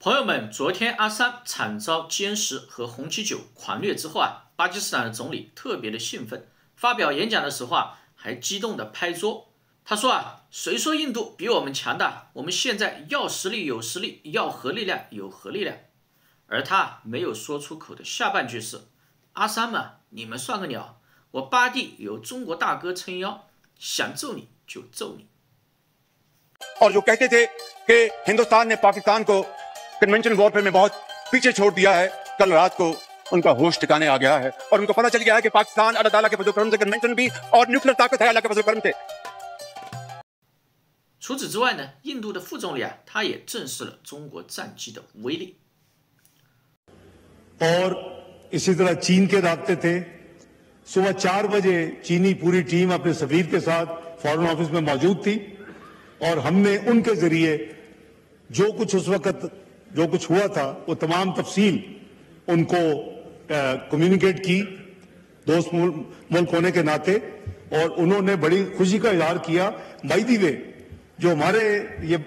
朋友们，昨天阿三惨遭歼10和红旗9狂虐之后巴基斯坦的总理特别的兴奋，发表演讲的时候还激动的拍桌。他说谁说印度比我们强大？我们现在要实力有实力，要核力量有核力量。而他没有说出口的下半句是：阿三嘛，你们算个鸟！我巴地有中国大哥撑腰，想揍你就揍你。और जो कहते थे कि हिंदुस्तान ने पाकिस्तान को कन्वेंशन वॉरफेयर में बहुत पीछे छोड़ दिया है, कल रात को उनका होश ठिकाने आ गया है और उनको पता चल गया है कि पाकिस्तान अल्लाह ताला के फजल करम से कन्वेंशन भी और न्यूक्लियर ताकत है अल्लाह के फजल करम से। 除此之外呢，印度的副总理他也正视了中国战机的威力。और इसी तरह चीन के रास्ते थे। सुबह 4 बजे चीनी पूरी टीम अपने सफीर के साथ फॉरेन ऑफिस में मौजूद थी और हमने उनके जरिए जो कुछ उस वक्त जो कुछ हुआ था वो तमाम तफसील उनको कम्युनिकेट की, दोस्त मुल्क होने के नाते, और उन्होंने बड़ी खुशी का इजहार किया। बाय द वे, जो हमारे ये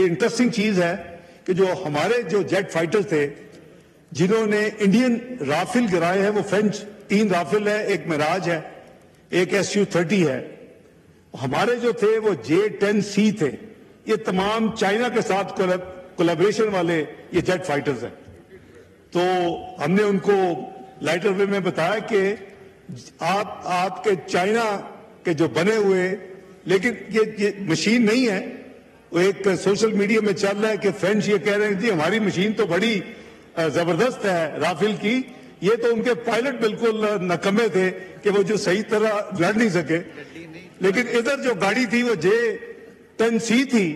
इंटरेस्टिंग चीज है कि जो हमारे जो जेट फाइटर्स थे जिन्होंने इंडियन राफेल गिराए हैं, वो फ्रेंच 3 राफेल है, एक मिराज है, एक SU-30 है। हमारे जो थे वो J-10C थे। ये तमाम चाइना के साथ कोलैबोरेशन वाले ये जेट फाइटर्स हैं। तो हमने उनको लाइटर वे में बताया कि आपके चाइना के जो बने हुए, लेकिन ये मशीन नहीं है। वो एक सोशल मीडिया में चल रहा है कि फ्रेंच ये कह रहे हैं जी हमारी मशीन तो बड़ी जबरदस्त है राफेल की, ये तो उनके पायलट बिल्कुल नकम्मे थे कि वो जो सही तरह लड़ नहीं सके। लेकिन इधर जो गाड़ी थी वो J-10C थी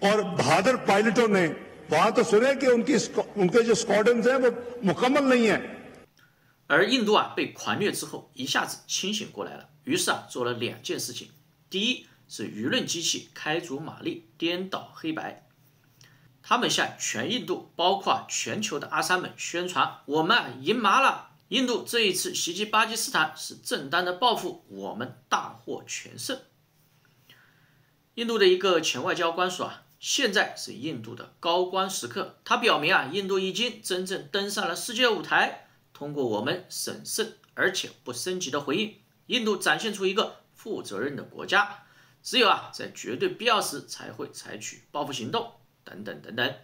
और बहादुर पायलटों ने वहां तो सुने कि उनके जो स्क्वाड्रन्स हैं वो मुकम्मल नहीं है।而印度被狂虐之后一下子清醒过来了，于是做了2件事情。第一是舆论机器开足马力，颠倒黑白。他们向全印度，包括全球的阿三们宣传：我们赢麻了！印度这一次袭击巴基斯坦是正当的报复，我们大获全胜。印度的一个前外交官说现在是印度的高光时刻。他表明印度已经真正登上了世界舞台。通过我们审慎而且不升级的回应，印度展现出一个负责任的国家。只有在绝对必要时才会采取报复行动。等等等等，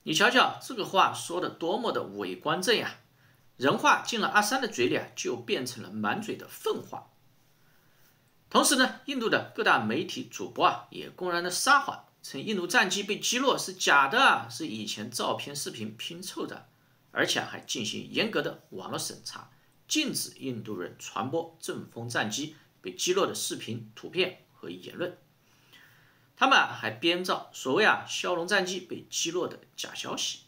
你瞧瞧这个话说的多么的伪光正呀！人话进了阿三的嘴里就变成了满嘴的粪话。同时呢，印度的各大媒体主播也公然的撒谎，称印度战机被击落是假的，是以前照片视频拼凑的，而且还进行严格的网络审查，禁止印度人传播阵风战机被击落的视频、图片和言论。他们还编造所谓枭龙战机被击落的假消息。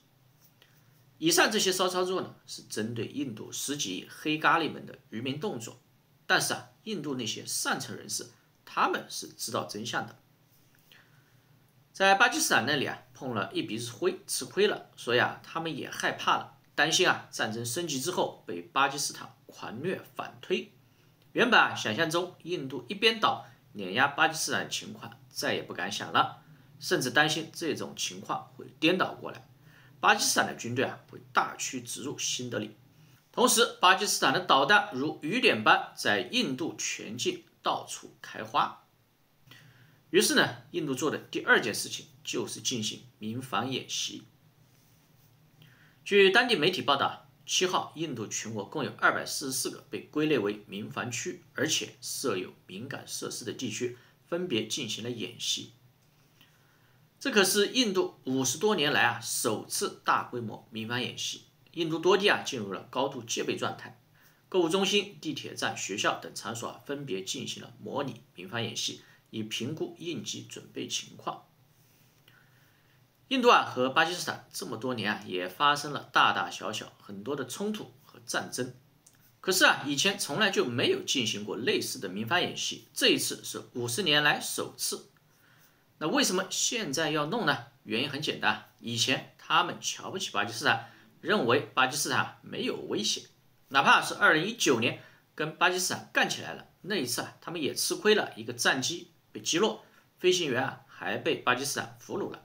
以上这些骚操作呢，是针对印度10几亿黑咖喱们的愚民动作。但是印度那些上层人士，他们是知道真相的。在巴基斯坦那里碰了一鼻子灰，吃亏了，所以他们也害怕了，担心战争升级之后被巴基斯坦狂虐反推。原本想象中印度一边倒碾压巴基斯坦的情况再也不敢想了，甚至担心这种情况会颠倒过来，巴基斯坦的军队会大驱直入新德里。同时巴基斯坦的导弹如雨点般在印度全境到处开花。于是呢，印度做的第2件事情就是进行民防演习。据当地媒体报道，7号印度全国共有244个被归类为民防区，而且设有敏感设施的地区分别进行了演习。这可是印度50多年来首次大规模民防演习。印度多地进入了高度戒备状态，购物中心、地铁站、学校等场所分别进行了模拟民防演习，以评估应急准备情况。印度和巴基斯坦这么多年也发生了大大小小很多的冲突和战争，可是以前从来就没有进行过类似的民防演习，这一次是50年来首次。那为什么现在要弄呢？原因很简单，以前他们瞧不起巴基斯坦，认为巴基斯坦没有威胁，哪怕是2019年跟巴基斯坦干起来了，那一次他们也吃亏了，一个战机被击落，飞行员还被巴基斯坦俘虏了。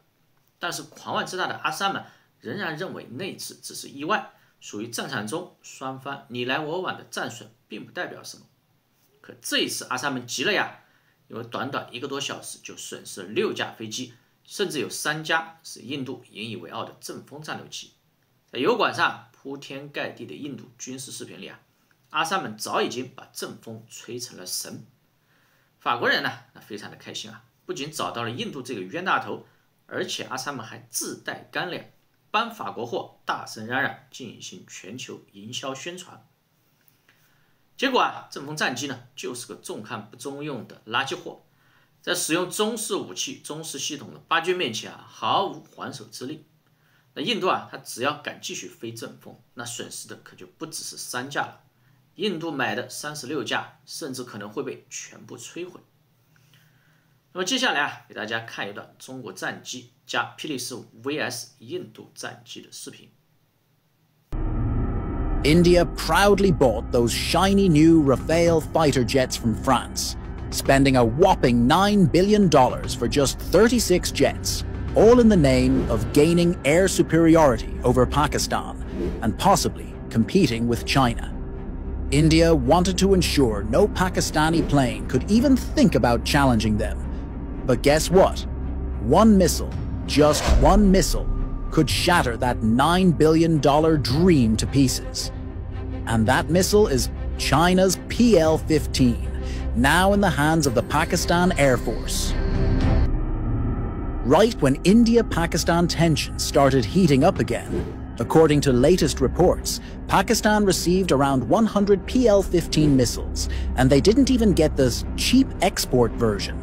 但是狂妄自大的阿三们仍然认为那次只是意外，属于战场中双方你来我往的战损，并不代表什么。可这一次阿萨们急了呀，因为短短1个多小时就损失了6架飞机，甚至有3架是印度引以为傲的阵风战斗机。在油管上铺天盖地的印度军事视频里啊，阿萨们早已经把阵风吹成了神。法国人呢，那非常的开心啊，不仅找到了印度这个冤大头，而且阿萨们还自带干粮，帮法国货大声嚷嚷，进行全球营销宣传。结果啊，阵风战机呢就是个重看不中用的垃圾货，在使用中式武器、中式系统的巴军面前啊，毫无还手之力。那印度啊，他只要敢继续飞阵风，那损失的可就不只是3架了。印度买的36架，甚至可能会被全部摧毁。那么接下来啊，给大家看一段中国战机加霹雳15 vs 印度战机的视频。India proudly bought those shiny new Rafale fighter jets from France, spending a whopping $9 billion for just 36 jets, all in the name of gaining air superiority over Pakistan and possibly competing with China. India wanted to ensure no Pakistani plane could even think about challenging them. But guess what? One missile, just one missile, could shatter that $9 billion dream to pieces. And that missile is China's PL-15, now in the hands of the Pakistan Air Force. Right when India-Pakistan tensions started heating up again, according to latest reports, Pakistan received around 100 PL-15 missiles, and they didn't even get this cheap export version.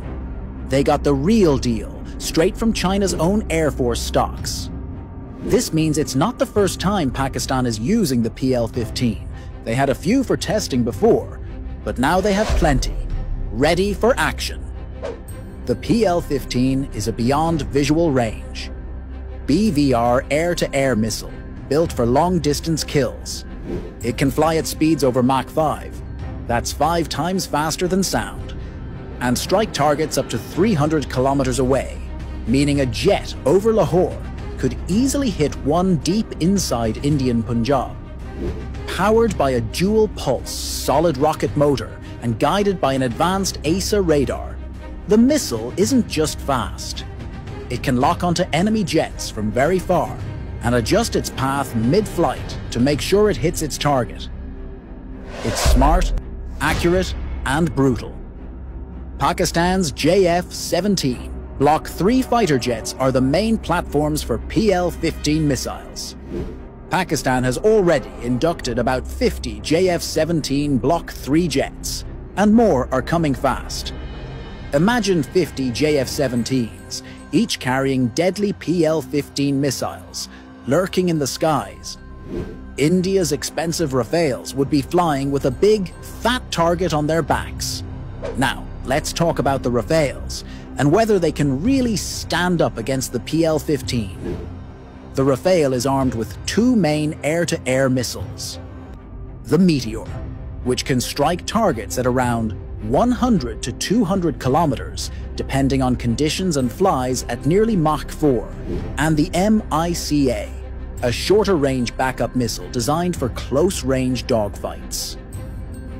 They got the real deal, straight from China's own Air Force stocks. This means it's not the first time Pakistan is using the PL-15. They had a few for testing before, but now they have plenty, ready for action. The PL-15 is a beyond visual range BVR air-to-air missile, built for long-distance kills. It can fly at speeds over Mach 5. That's 5 times faster than sound. And strike targets up to 300 kilometers away, meaning a jet over Lahore could easily hit one deep inside Indian Punjab. Powered by a dual-pulse, solid rocket motor and guided by an advanced AESA radar, the missile isn't just fast. It can lock onto enemy jets from very far and adjust its path mid-flight to make sure it hits its target. It's smart, accurate, and brutal. Pakistan's JF-17 Block 3 fighter jets are the main platforms for PL-15 missiles. Pakistan has already inducted about 50 JF-17 Block 3 jets, and more are coming fast. Imagine 50 JF-17s, each carrying deadly PL-15 missiles, lurking in the skies. India's expensive Rafales would be flying with a big, fat target on their backs. Now, let's talk about the Rafales, and whether they can really stand up against the PL-15. The Rafale is armed with 2 main air-to-air missiles. The Meteor, which can strike targets at around 100 to 200 kilometers, depending on conditions, and flies at nearly Mach 4, and the MICA, a shorter-range backup missile designed for close-range dogfights.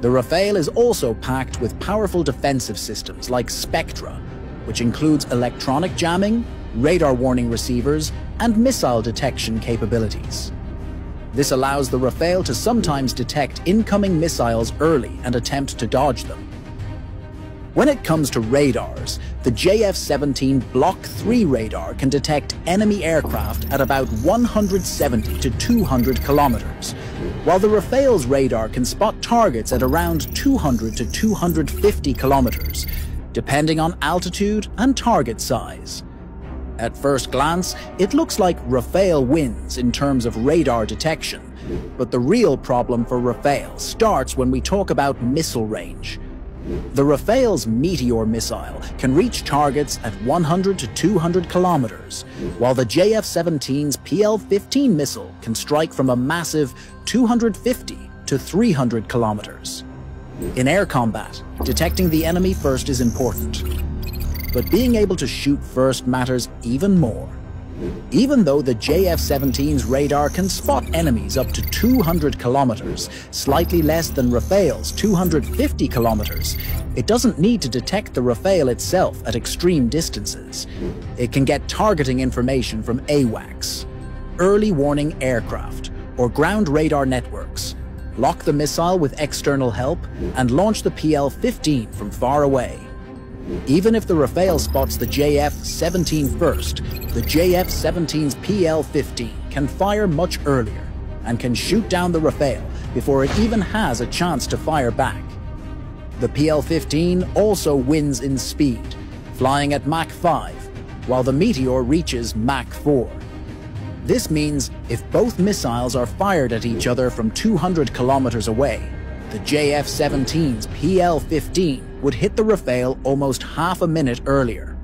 The Rafale is also packed with powerful defensive systems like Spectra, which includes electronic jamming, radar warning receivers, and missile detection capabilities. This allows the Rafale to sometimes detect incoming missiles early and attempt to dodge them. When it comes to radars, the JF-17 Block 3 radar can detect enemy aircraft at about 170 to 200 kilometers, while the Rafale's radar can spot targets at around 200 to 250 kilometers, depending on altitude and target size. At first glance, it looks like Rafale wins in terms of radar detection, but the real problem for Rafale starts when we talk about missile range. The Rafale's Meteor missile can reach targets at 100 to 200 kilometers, while the JF-17's PL-15 missile can strike from a massive 250 to 300 kilometers. In air combat, detecting the enemy first is important, but being able to shoot first matters even more. Even though the JF-17's radar can spot enemies up to 200 kilometers, slightly less than Rafale's 250 kilometers, it doesn't need to detect the Rafale itself at extreme distances. It can get targeting information from AWACS, early warning aircraft, or ground radar networks, lock the missile with external help, and launch the PL-15 from far away. Even if the Rafale spots the JF-17 first, the JF-17's PL-15 can fire much earlier and can shoot down the Rafale before it even has a chance to fire back. The PL-15 also wins in speed, flying at Mach 5, while the Meteor reaches Mach 4. This means if both missiles are fired at each other from 200 kilometers away, the JF-17's PL-15 would hit the Rafale almost half a minute earlier.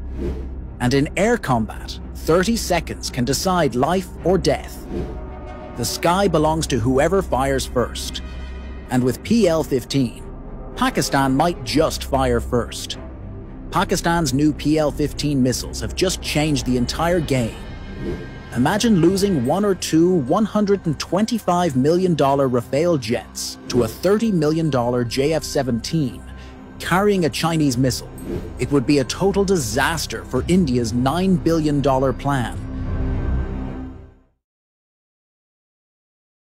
And in air combat, 30 seconds can decide life or death. The sky belongs to whoever fires first. And with PL-15, Pakistan might just fire first. Pakistan's new PL-15 missiles have just changed the entire game. Imagine losing one or two $125 million Rafale jets to a $30 million JF-17 carrying a Chinese missile. It would be a total disaster for India's $9 billion plan.